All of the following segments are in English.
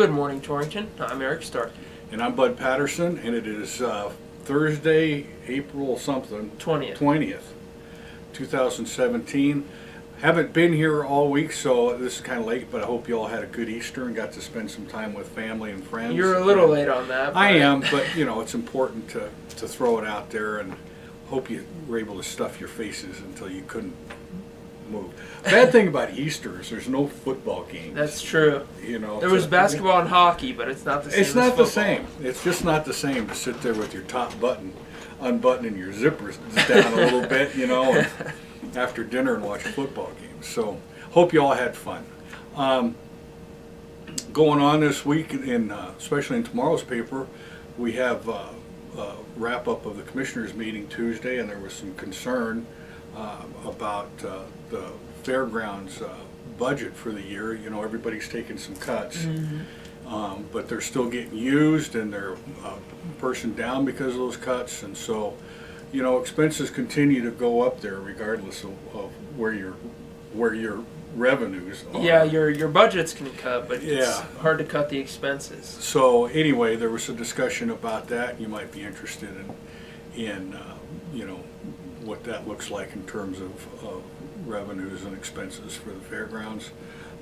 Good morning, Torrington. I'm Eric Starkey. And I'm Bud Patterson, and it is Thursday, April something. 20th. 2017. Haven't been here all week, so this is kind of late, but I hope you all had a good Easter and got to spend some time with family and friends. You're a little late on that. I am, but it's important to throw it out there, and hope you were able to stuff your faces until you couldn't move. Bad thing about Easter is there's no football games. That's true. There was basketball and hockey, but it's not the same. It's not as the football. same. It's just not the same to sit there with your top button unbuttoning your zippers down a little bit, and after dinner and watch a football game. So hope you all had fun. Going on this week, especially in tomorrow's paper, we have a wrap-up of the commissioners' meeting Tuesday, and there was some concern about the fairgrounds budget for the year. Everybody's taking some cuts, but they're still getting used, and they're a person down because of those cuts, and so expenses continue to go up there regardless of where your revenues are. Yeah, your budgets can cut, but it's Yeah. hard to cut the expenses. So anyway, there was a discussion about that. You might be interested in what that looks like in terms of revenues and expenses for the fairgrounds.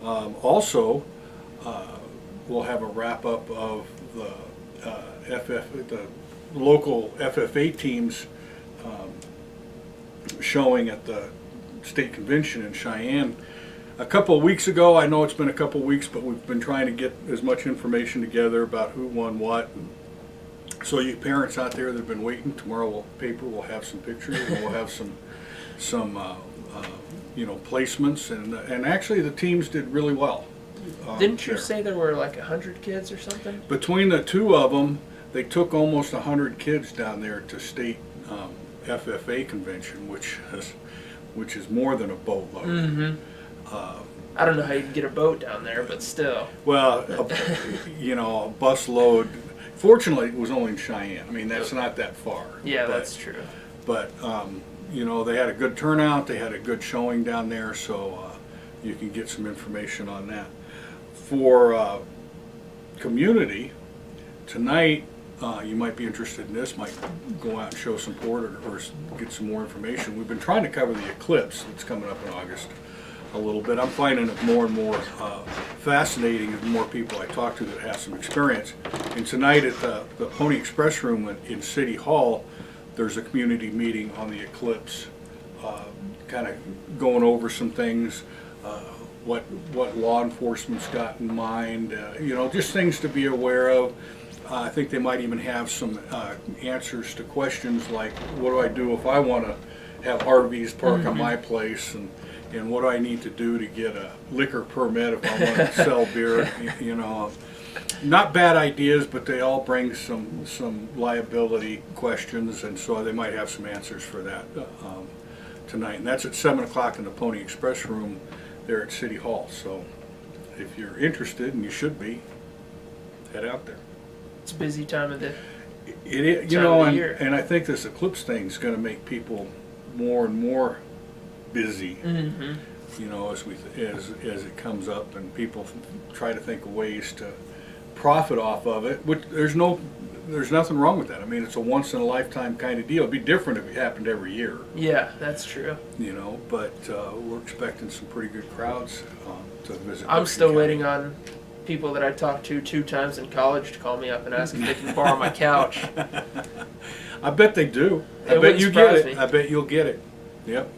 Also, we'll have a wrap up of the the local FFA teams showing at the state convention in Cheyenne. A couple of weeks ago, I know it's been a couple of weeks, but we've been trying to get as much information together about who won what. So you parents out there that have been waiting, tomorrow paper will have some pictures, and we'll have some placements, and actually the teams did really well. Didn't you there. say there were like 100 kids or something? Between the two of them, they took almost 100 kids down there to state FFA convention, which is more than a boatload. Mm-hmm. I don't know how you'd get a boat down there, but still. Well, a bus load. Fortunately, it was only in Cheyenne. I mean, that's not that far. Yeah, that's true. But they had a good turnout. They had a good showing down there, so you can get some information on that. For community, tonight, you might be interested in this, might go out and show support or get some more information. We've been trying to cover the eclipse that's coming up in August a little bit. I'm finding it more and more fascinating the more people I talk to that have some experience. And tonight at the Pony Express Room in City Hall, there's a community meeting on the eclipse, kind of going over some things, what law enforcement's got in mind, just things to be aware of. I think they might even have some answers to questions like, what do I do if I want to have RVs park on my place, and what do I need to do to get a liquor permit if I want to sell beer? Not bad ideas, but they all bring some liability questions, and so they might have some answers for that tonight. And that's at 7 o'clock in the Pony Express Room there at City Hall. So if you're interested, and you should be, head out there. It's a busy time of the It is, year. and I think this eclipse thing is going to make people more and more busy. Mm-hmm. As it comes up, and people try to think of ways to profit off of it. Which there's nothing wrong with that. I mean, it's a once in a lifetime kind of deal. It'd be different if it happened every year. Yeah, that's true. But we're expecting some pretty good crowds to visit. I'm still waiting on people that I talked to 2 times in college to call me up and ask if they can borrow my couch. I bet they do. I It bet you get wouldn't it. surprise me. I bet you'll get it. Yep.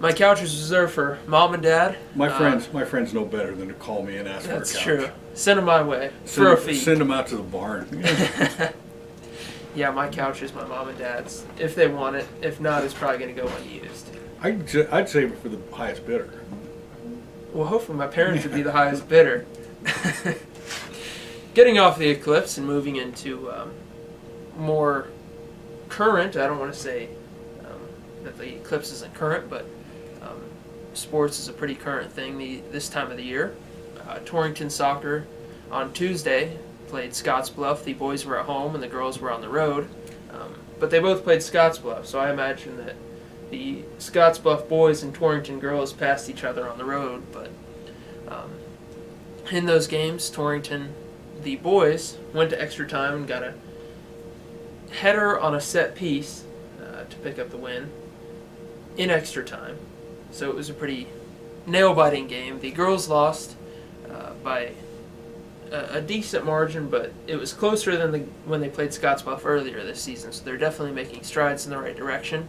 My couch is reserved for Mom and Dad. My friends know better than to call me and ask for a couch. That's true. Send them my way for a fee. Send them out to the barn. Yeah, my couch is my Mom and Dad's. If they want it. If not, it's probably going to go unused. I'd save it for the highest bidder. Well, hopefully my parents would be the highest bidder. Getting off the eclipse and moving into more current, I don't want to say that the eclipse isn't current, but sports is a pretty current thing this time of the year. Torrington soccer on Tuesday played Scottsbluff. The boys were at home and the girls were on the road. But they both played Scottsbluff, so I imagine that the Scottsbluff boys and Torrington girls passed each other on the road. But In those games, Torrington, the boys, went to extra time and got a header on a set piece to pick up the win in extra time. So it was a pretty nail-biting game. The girls lost by a decent margin, but it was closer than when they played Scottsbluff earlier this season. So they're definitely making strides in the right direction.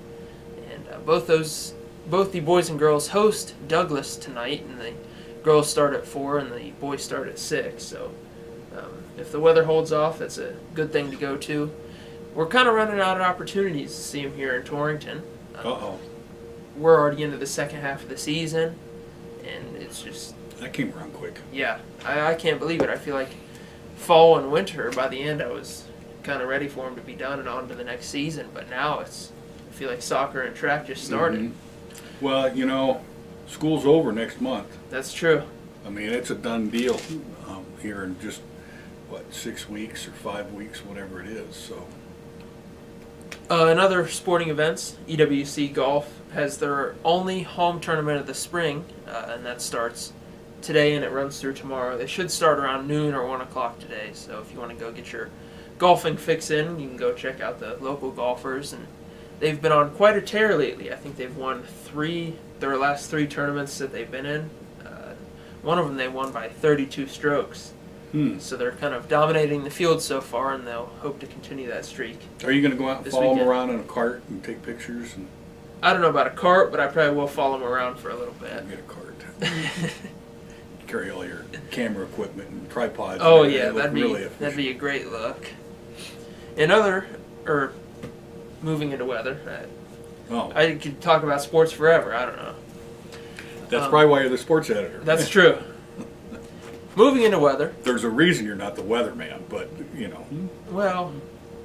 And both the boys and girls host Douglas tonight, and the girls start at 4 and the boys start at 6. So if the weather holds off, that's a good thing to go to. We're kind of running out of opportunities to see them here in Torrington. We're already into the second half of the season, and it's just... That came around quick. Yeah, I can't believe it. I feel like fall and winter, by the end I was kind of ready for them to be done and on to the next season, but now I feel like soccer and track just started. Mm-hmm. Well, school's over next month. That's true. I mean, it's a done deal here in just, 6 weeks or 5 weeks, whatever it is, so... In other sporting events, EWC Golf has their only home tournament of the spring, and that starts today and it runs through tomorrow. They should start around noon or 1 o'clock today, so if you want to go get your golfing fix in, you can go check out the local golfers. And they've been on quite a tear lately. I think they've won their last 3 tournaments that they've been in. One of them they won by 32 strokes. So they're kind of dominating the field so far, and they'll hope to continue that streak. Are you going to go out and follow them around in a cart and take pictures? I don't know about a cart, but I probably will follow them around for a little bit. Get a cart. Carry all your camera equipment and tripods. Oh and yeah, that'd be a great look. Moving into weather, I could talk about sports forever. I don't know. That's probably why you're the sports editor. That's true. Moving into weather. There's a reason you're not the weatherman, but Well,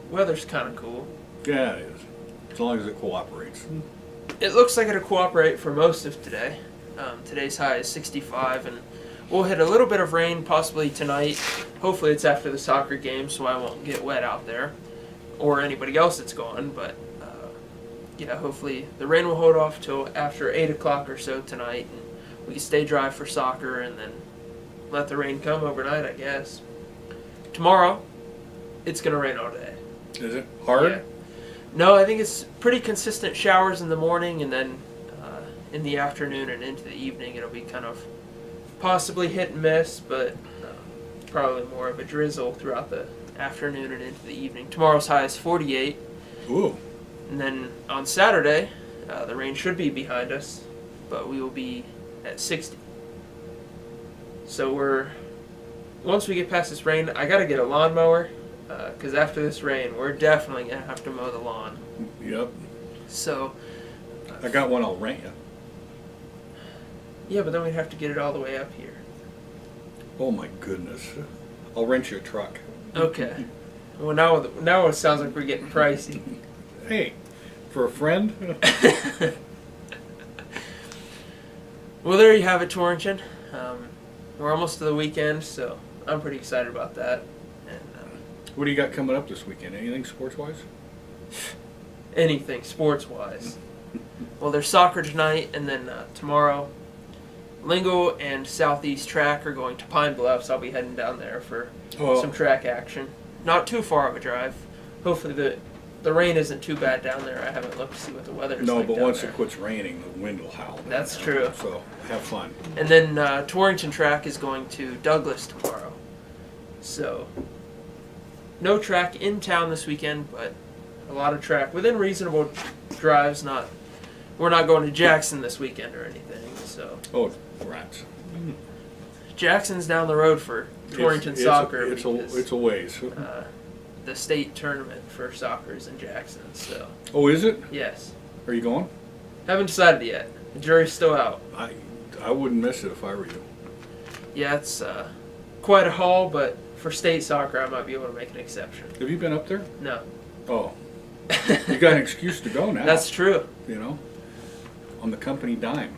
weather's kind of cool. Yeah, it is. As long as it cooperates. It looks like it'll cooperate for most of today. Today's high is 65, and we'll hit a little bit of rain possibly tonight. Hopefully it's after the soccer game, so I won't get wet out there, or anybody else that's gone. But hopefully the rain will hold off till after 8 o'clock or so tonight, and we can stay dry for soccer, and then let the rain come overnight, I guess. Tomorrow, it's going to rain all day. Is it hard? Yeah. No, I think it's pretty consistent showers in the morning, and then in the afternoon and into the evening it'll be kind of possibly hit and miss, but probably more of a drizzle throughout the afternoon and into the evening. Tomorrow's high is 48. Ooh. And then on Saturday, the rain should be behind us, but we will be at 60. So once we get past this rain, I got to get a lawnmower, because after this rain, we're definitely going to have to mow the lawn. Yep. So... I got one I'll rent you. Yeah, but then we'd have to get it all the way up here. Oh my goodness. I'll rent you a truck. Okay. Well, now it sounds like we're getting pricey. Hey, for a friend? Well, there you have it, Torrington. We're almost to the weekend, so I'm pretty excited about that. And what do you got coming up this weekend? Anything sports-wise? Anything sports-wise. Well, there's soccer tonight, and then tomorrow, Lingo and Southeast Track are going to Pine Bluffs. I'll be heading down there for some track action. Not too far of a drive. Hopefully the rain isn't too bad down there. I haven't looked to see what the weather is like. No, but once there. it quits raining, the wind will howl. That's true. So have fun. And then Torrington Track is going to Douglas tomorrow. So no track in town this weekend, but a lot of track within reasonable drives. We're not going to Jackson this weekend or anything. So. Oh, rats. Jackson's down the road for Torrington soccer. It's a ways. The state tournament for soccer is in Jackson. So. Oh, is it? Yes. Are you going? Haven't decided yet. The jury's still out. I wouldn't miss it if I were you. Yeah, it's quite a haul, but for state soccer, I might be able to make an exception. Have you been up there? No. Oh. You got an excuse to go now. That's true. On the company dime.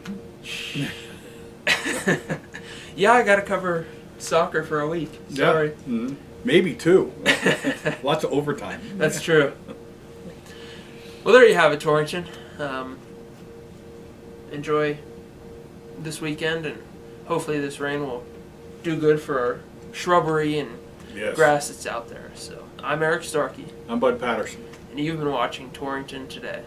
Yeah, I got to cover soccer for a week. Sorry. Yeah. Mm-hmm. Maybe 2. Lots of overtime. That's true. Well, there you have it, Torrington. Enjoy this weekend, and hopefully this rain will do good for our shrubbery and Yes. grass that's out there. So I'm Eric Starkey, I'm Bud Patterson. and you've been watching Torrington Today.